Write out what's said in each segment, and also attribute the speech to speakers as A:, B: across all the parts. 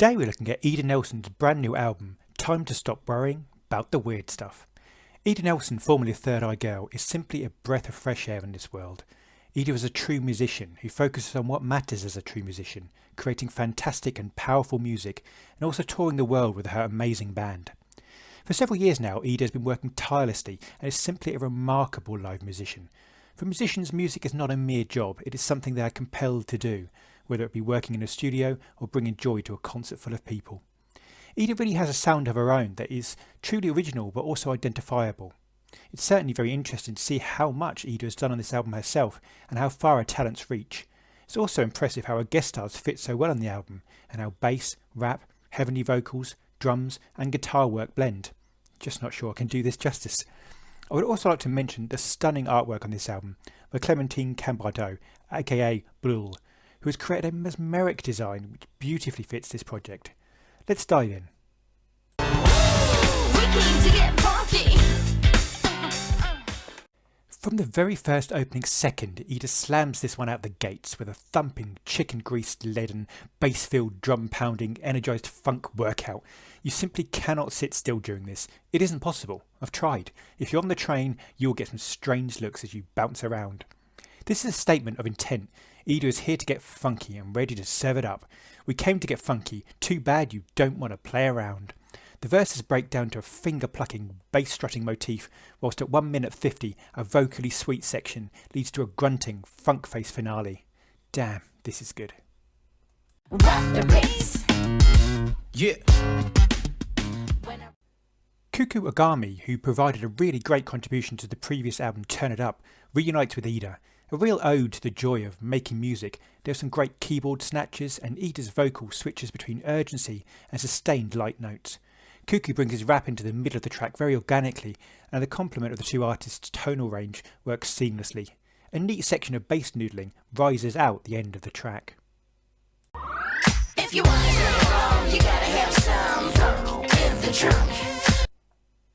A: Today we're looking at Ida Nielsen's brand new album, Time to Stop Worrying About the Weird Stuff. Ida Nielsen, formerly Third Eye Girl, is simply a breath of fresh air in this world. Ida is a true musician who focuses on what matters as a true musician, creating fantastic and powerful music and also touring the world with her amazing band. For several years now, Ida has been working tirelessly and is simply a remarkable live musician. For musicians, music is not a mere job, it is something they are compelled to do, whether it be working in a studio or bringing joy to a concert full of people. Ida really has a sound of her own that is truly original but also identifiable. It's certainly very interesting to see how much Ida has done on this album herself and how far her talents reach. It's also impressive how her guest stars fit so well on the album and how bass, rap, heavenly vocals, drums and guitar work blend. Just not sure I can do this justice. I would also like to mention the stunning artwork on this album by Clementine Cambardo, aka Blul, who has created a mesmeric design which beautifully fits this project. Let's dive in. From the very first opening second, Ida slams this one out the gates with a thumping, chicken-greased, leaden, bass-filled, drum-pounding, energised funk workout. You simply cannot sit still during this. It isn't possible. I've tried. If you're on the train, you'll get some strange looks as you bounce around. This is a statement of intent. Ida is here to get funky and ready to serve it up. We came to get funky. Too bad you don't want to play around. The verses break down to a finger-plucking, bass-strutting motif, whilst at 1 minute 50, a vocally sweet section leads to a grunting, funk-faced finale. Damn, this is good.
B: Yeah.
A: Kuku AGAMI, who provided a really great contribution to the previous album Turn It Up, reunites with Ida. A real ode to the joy of making music. There are some great keyboard snatches and Ida's vocal switches between urgency and sustained light notes. Kuku brings his rap into the middle of the track very organically, and the complement of the two artists' tonal range works seamlessly. A neat section of bass noodling rises out the end of the track.
C: If you want to turn it on, you gotta have some funk in the trunk.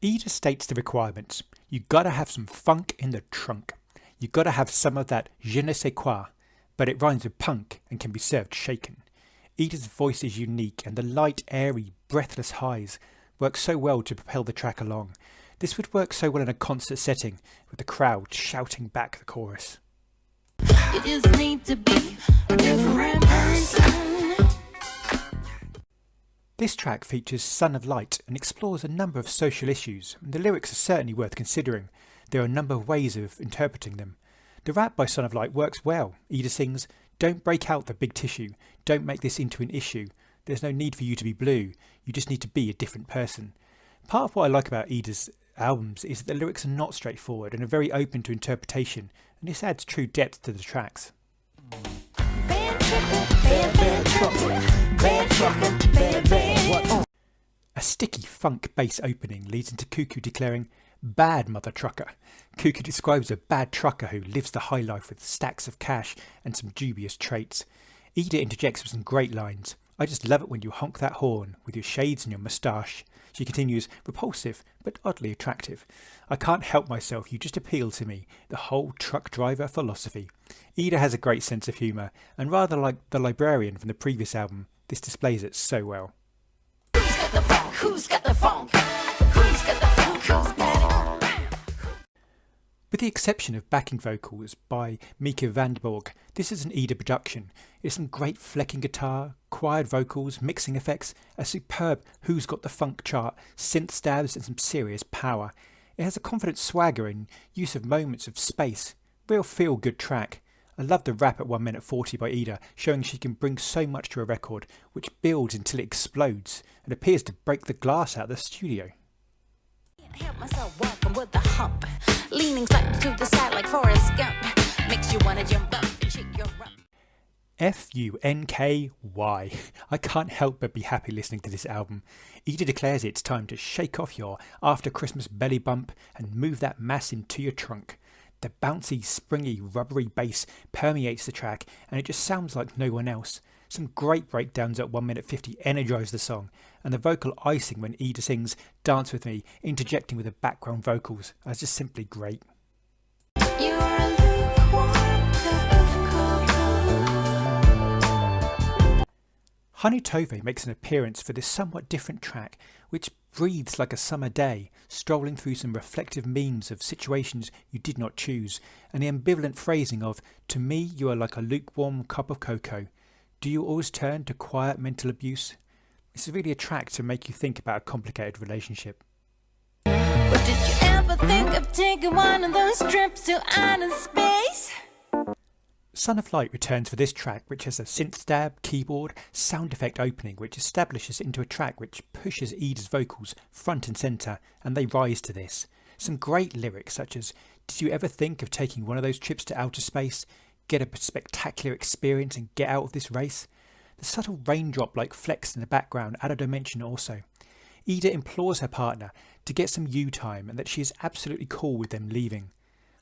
A: Ida states the requirements. You gotta have some funk in the trunk. You gotta have some of that je ne sais quoi, but it rhymes with punk and can be served shaken. Ida's voice is unique and the light, airy, breathless highs work so well to propel the track along. This would work so well in a concert setting, with the crowd shouting back the chorus.
C: You just need to be a different person.
A: This track features Son of Light and explores a number of social issues, and the lyrics are certainly worth considering. There are a number of ways of interpreting them. The rap by Son of Light works well. Ida sings, "Don't break out the big tissue, don't make this into an issue. There's no need for you to be blue, you just need to be a different person." Part of what I like about Ida's albums is that the lyrics are not straightforward and are very open to interpretation, and this adds true depth to the tracks. A sticky funk bass opening leads into Kuku declaring, "Bad mother trucker." Kuku describes a bad trucker who lives the high life with stacks of cash and some dubious traits. Ida interjects with some great lines. "I just love it when you honk that horn with your shades and your moustache." She continues, "Repulsive, but oddly attractive. I can't help myself, you just appeal to me. The whole truck driver philosophy." Ida has a great sense of humour, and rather like The Librarian from the previous album, this displays it so well.
C: Who's got the funk? Who's got the funk? Who's got the funk? Who's got it?
A: With the exception of backing vocals by Mieke van den Borg, this is an Ida production. It's some great flecking guitar, quiet vocals, mixing effects, a superb Who's Got the Funk chart, synth stabs and some serious power. It has a confident swagger and use of moments of space. Real feel-good track. I love the rap at 1 minute 40 by Ida, showing she can bring so much to a record, which builds until it explodes and appears to break the glass out of the studio.
C: Can't help myself walking with the hump, leaning slightly to the side like Forrest Gump. Makes you wanna jump up and shake your rump.
A: FUNKY. I can't help but be happy listening to this album. Ida declares it's time to shake off your after Christmas belly bump and move that mass into your trunk. The bouncy, springy, rubbery bass permeates the track and it just sounds like no one else. Some great breakdowns at 1 minute 50 energise the song, and the vocal icing when Ida sings "Dance With Me," interjecting with the background vocals, is just simply great.
C: You're a lukewarm cup of cocoa.
A: HONETOVE makes an appearance for this somewhat different track, which breathes like a summer day, strolling through some reflective memes of situations you did not choose, and the ambivalent phrasing of, "To me you are like a lukewarm cup of cocoa. Do you always turn to quiet mental abuse?" This is really a track to make you think about a complicated relationship.
C: But did you ever think of taking one of those trips to outer space?
A: Son of Light returns for this track, which has a synth stab, keyboard, sound effect opening which establishes it into a track which pushes Ida's vocals front and centre, and they rise to this. Some great lyrics such as, "Did you ever think of taking one of those trips to outer space? Get a spectacular experience and get out of this race." The subtle raindrop-like flex in the background add a dimension also. Ida implores her partner to get some you time and that she is absolutely cool with them leaving.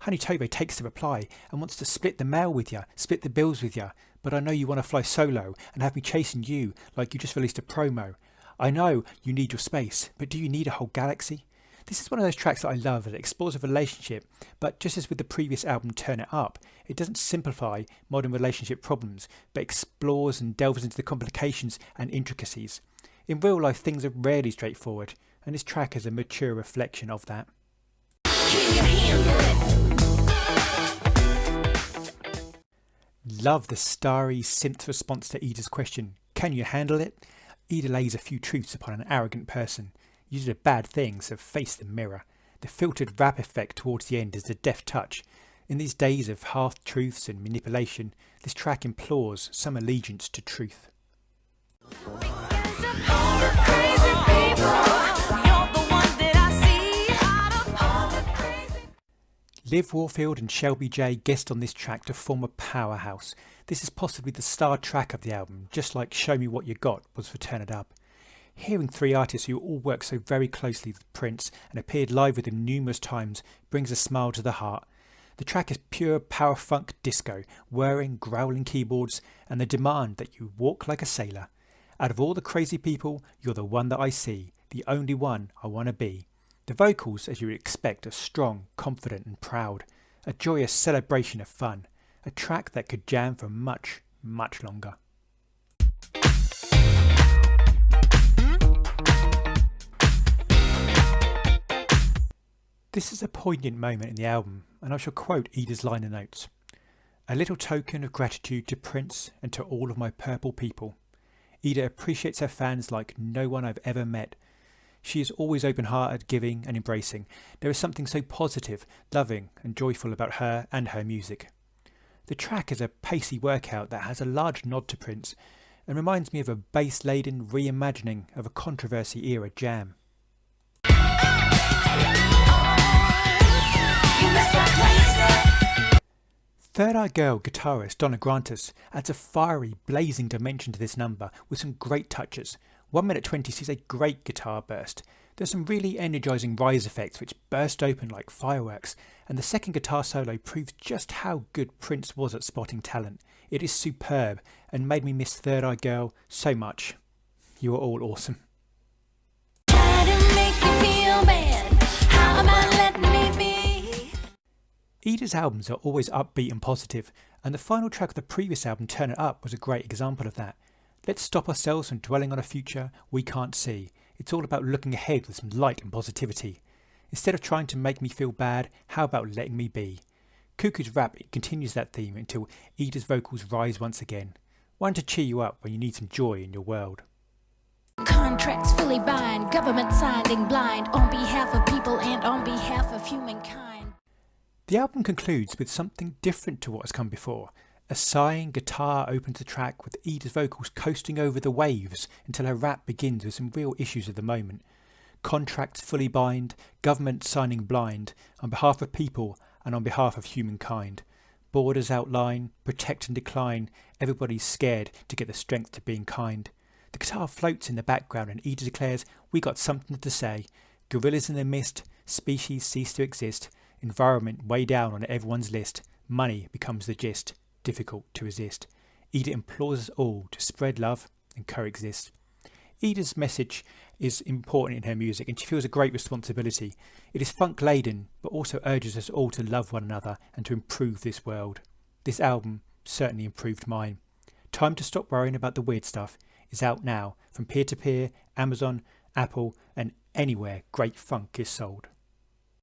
A: HONETOVE takes the reply and wants to split the mail with ya, split the bills with ya, but I know you want to fly solo and have me chasing you like you just released a promo. I know you need your space, but do you need a whole galaxy? This is one of those tracks that I love that explores a relationship, but just as with the previous album Turn It Up, it doesn't simplify modern relationship problems, but explores and delves into the complications and intricacies. In real life, things are rarely straightforward, and this track is a mature reflection of that. Love the starry synth response to Ida's question, "Can you handle it?" Ida lays a few truths upon an arrogant person. You did a bad thing, so face the mirror. The filtered rap effect towards the end is a deft touch. In these days of half-truths and manipulation, this track implores some allegiance to truth. Liv Warfield and Shelby J guest on this track to form a powerhouse. This is possibly the star track of the album, just like Show Me What You Got was for Turn It Up. Hearing three artists who all work so very closely with Prince and appeared live with him numerous times brings a smile to the heart. The track is pure power funk disco, whirring, growling keyboards and the demand that you walk like a sailor. Out of all the crazy people, you're the one that I see, the only one I want to be. The vocals, as you would expect, are strong, confident and proud. A joyous celebration of fun. A track that could jam for much, much longer. This is a poignant moment in the album, and I shall quote Ida's liner notes. "A little token of gratitude to Prince and to all of my purple people. Ida appreciates her fans like no one I've ever met. She is always open-hearted, giving and embracing. There is something so positive, loving and joyful about her and her music." The track is a pacey workout that has a large nod to Prince and reminds me of a bass-laden reimagining of a controversy-era jam. Third Eye Girl guitarist Donna GRANTIS adds a fiery, blazing dimension to this number with some great touches. 1 minute 20 sees a great guitar burst. There's some really energising rise effects which burst open like fireworks, and the second guitar solo proves just how good Prince was at spotting talent. It is superb and made me miss Third Eye Girl so much. You are all awesome. Ida's albums are always upbeat and positive, and the final track of the previous album, Turn It Up, was a great example of that. Let's stop ourselves from dwelling on a future we can't see. It's all about looking ahead with some light and positivity. Instead of trying to make me feel bad, how about letting me be? Kuku's rap continues that theme until Ida's vocals rise once again. One to cheer you up when you need some joy in your world.
C: Contracts fully bind, government signing blind on behalf of people and on behalf of humankind.
A: The album concludes with something different to what has come before. A sighing guitar opens the track with Ida's vocals coasting over the waves until her rap begins with some real issues of the moment. Contracts fully bind, government signing blind, on behalf of people and on behalf of humankind. Borders outline, protect and decline, everybody's scared to get the strength to being kind. The guitar floats in the background and Ida declares, "We got something to say. Gorillas in the mist, species cease to exist, environment way down on everyone's list, money becomes the gist. Difficult to resist." Ida implores us all to spread love and coexist. Ida's message is important in her music and she feels a great responsibility. It is funk laden but also urges us all to love one another and to improve this world. This album certainly improved mine. Time to stop worrying about the weird stuff. is out now from peer-to-peer, Amazon, Apple and anywhere great funk is sold.